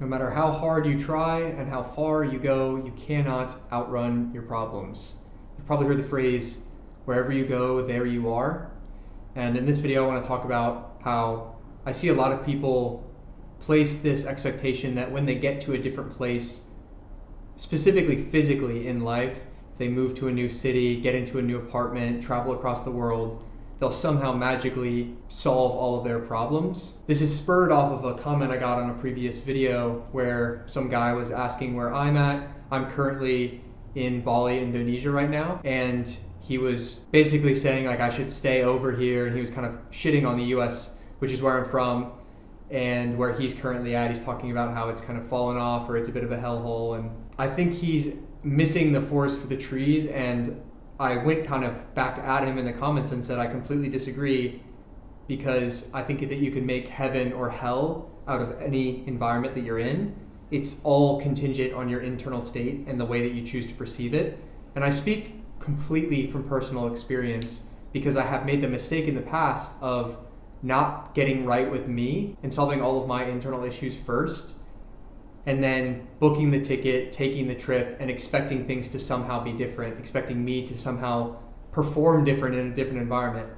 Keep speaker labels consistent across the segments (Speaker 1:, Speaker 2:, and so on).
Speaker 1: No matter how hard you try and how far you go, you cannot outrun your problems. You've probably heard the phrase, wherever you go, there you are. And in this video, I want to talk about how I see a lot of people place this expectation that when they get to a different place, specifically physically in life, if they move to a new city, get into a new apartment, travel across the world, they'll somehow magically solve all of their problems. This is spurred off of a comment I got on a previous video where some guy was asking where I'm at. I'm currently in Bali, Indonesia right now, and he was basically saying like I should stay over here, and he was kind of shitting on the US, which is where I'm from, and where he's currently at. He's talking about how it's kind of fallen off or it's a bit of a hellhole, and I think he's missing the forest for the trees. And I went kind of back at him in the comments and said I completely disagree, because I think that you can make heaven or hell out of any environment that you're in. It's all contingent on your internal state and the way that you choose to perceive it. And I speak completely from personal experience, because I have made the mistake in the past of not getting right with me and solving all of my internal issues first, and then booking the ticket, taking the trip, and expecting things to somehow be different, expecting me to somehow perform different in a different environment.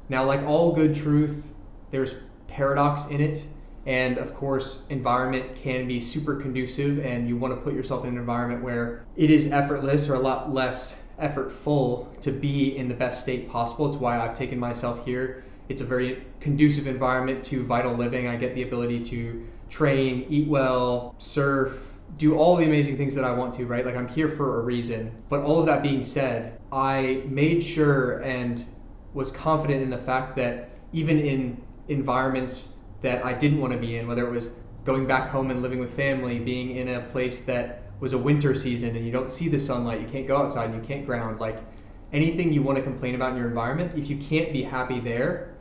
Speaker 1: Now, like all good truth, there's paradox in it. And of course, environment can be super conducive, and you want to put yourself in an environment where it is effortless or a lot less effortful to be in the best state possible. It's why I've taken myself here. It's a very conducive environment to vital living. I get the ability to train, eat well, surf, do all the amazing things that I want to, right? Like I'm here for a reason. But all of that being said, I made sure and was confident in the fact that even in environments that I didn't want to be in, whether it was going back home and living with family, being in a place that was a winter season and you don't see the sunlight, you can't go outside and you can't ground, like anything you want to complain about in your environment, if you can't be happy there,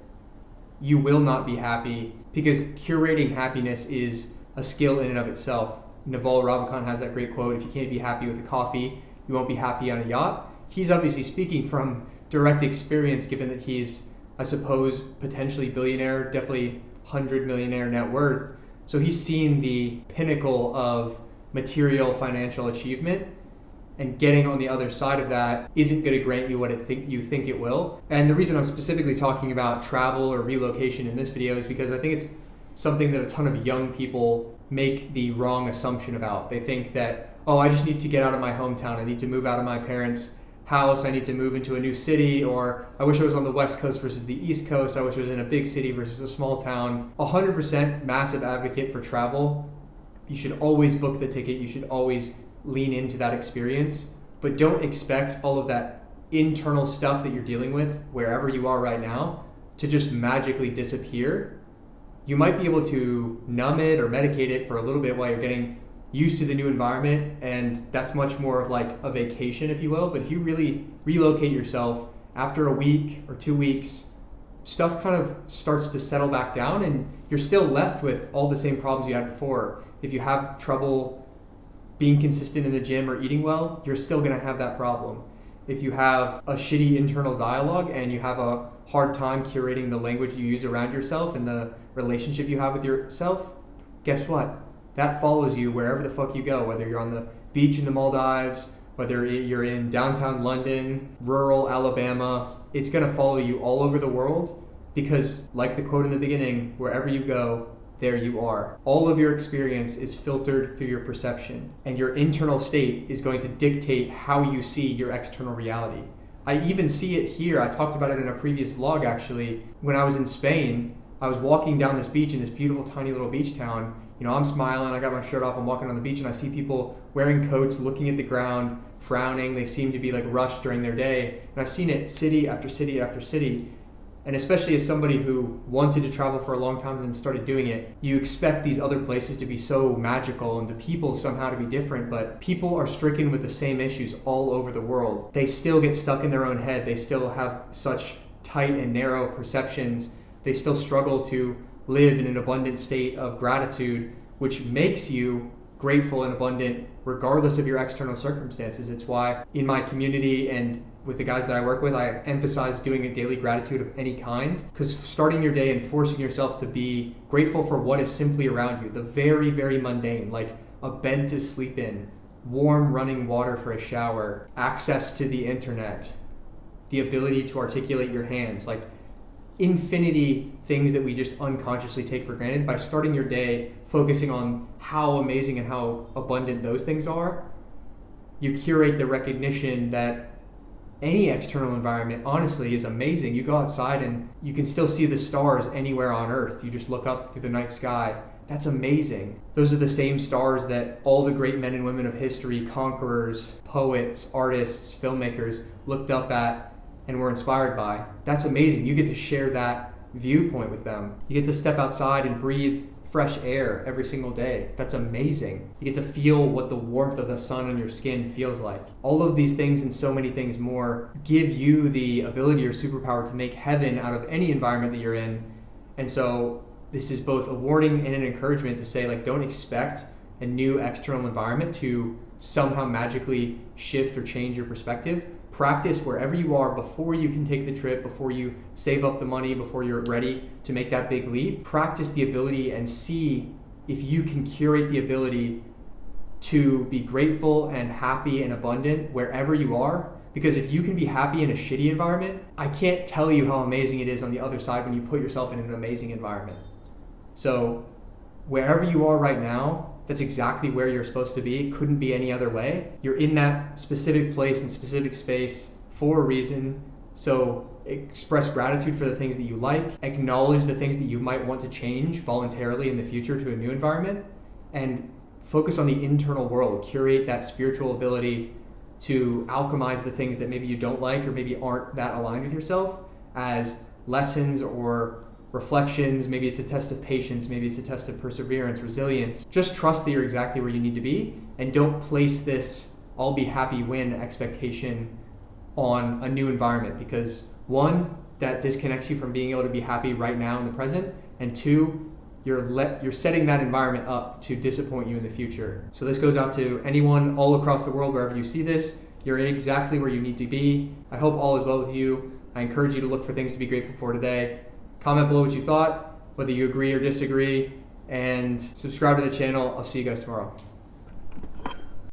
Speaker 1: you will not be happy, because curating happiness is a skill in and of itself. Naval Ravikant has that great quote, if you can't be happy with a coffee, you won't be happy on a yacht. He's obviously speaking from direct experience, given that he's, I suppose, potentially billionaire, definitely 100 millionaire net worth. So he's seen the pinnacle of material financial achievement, and getting on the other side of that isn't going to grant you what you think it will. And the reason I'm specifically talking about travel or relocation in this video is because I think it's something that a ton of young people make the wrong assumption about. They think that, oh, I just need to get out of my hometown. I need to move out of my parents' house. I need to move into a new city, or I wish I was on the West Coast versus the East Coast. I wish I was in a big city versus a small town. 100% massive advocate for travel. You should always book the ticket. You should always lean into that experience, but don't expect all of that internal stuff that you're dealing with wherever you are right now to just magically disappear. You might be able to numb it or medicate it for a little bit while you're getting used to the new environment, and that's much more of like a vacation, if you will. But if you really relocate yourself after a week or 2 weeks, stuff kind of starts to settle back down, and you're still left with all the same problems you had before. If you have trouble being consistent in the gym or eating well, you're still going to have that problem. If you have a shitty internal dialogue and you have a hard time curating the language you use around yourself and the relationship you have with yourself, guess what? That follows you wherever the fuck you go, whether you're on the beach in the Maldives, whether you're in downtown London, rural Alabama, it's going to follow you all over the world, because like the quote in the beginning, wherever you go, there you are. All of your experience is filtered through your perception, and your internal state is going to dictate how you see your external reality. I even see it here. I talked about it in a previous vlog, actually. When I was in Spain, I was walking down this beach in this beautiful tiny little beach town. You know, I'm smiling, I got my shirt off, I'm walking on the beach, and I see people wearing coats, looking at the ground, frowning. They seem to be like rushed during their day. And I've seen it city after city after city. And especially as somebody who wanted to travel for a long time and then started doing it, you expect these other places to be so magical and the people somehow to be different, but people are stricken with the same issues all over the world. They still get stuck in their own head. They still have such tight and narrow perceptions. They still struggle to live in an abundant state of gratitude, which makes you grateful and abundant regardless of your external circumstances. It's why in my community and with the guys that I work with, I emphasize doing a daily gratitude of any kind, because starting your day and forcing yourself to be grateful for what is simply around you, the very, very mundane, like a bed to sleep in, warm running water for a shower, access to the internet, the ability to articulate your hands, like infinity things that we just unconsciously take for granted. By starting your day focusing on how amazing and how abundant those things are, you curate the recognition that any external environment honestly is amazing. You go outside and you can still see the stars anywhere on earth. You just look up through the night sky. That's amazing. Those are the same stars that all the great men and women of history, conquerors, poets, artists, filmmakers looked up at and were inspired by. That's amazing. You get to share that viewpoint with them. You get to step outside and breathe fresh air every single day. That's amazing. You get to feel what the warmth of the sun on your skin feels like. All of these things and so many things more give you the ability or superpower to make heaven out of any environment that you're in. And so this is both a warning and an encouragement to say, like, don't expect a new external environment to somehow magically shift or change your perspective. Practice wherever you are before you can take the trip, before you save up the money, before you're ready to make that big leap. Practice the ability and see if you can curate the ability to be grateful and happy and abundant wherever you are. Because if you can be happy in a shitty environment, I can't tell you how amazing it is on the other side when you put yourself in an amazing environment. So wherever you are right now, that's exactly where you're supposed to be. It couldn't be any other way. You're in that specific place and specific space for a reason. So express gratitude for the things that you like. Acknowledge the things that you might want to change voluntarily in the future to a new environment. And focus on the internal world. Curate that spiritual ability to alchemize the things that maybe you don't like or maybe aren't that aligned with yourself as lessons or reflections. Maybe it's a test of patience, maybe it's a test of perseverance, resilience. Just trust that you're exactly where you need to be, and don't place this I'll be happy when expectation on a new environment, because one, that disconnects you from being able to be happy right now in the present, and two, you're setting that environment up to disappoint you in the future. So this goes out to anyone all across the world. Wherever you see this, you're exactly where you need to be. I hope all is well with you. I encourage you to look for things to be grateful for today. Comment below what you thought, whether you agree or disagree, and subscribe to the channel. I'll see you guys tomorrow.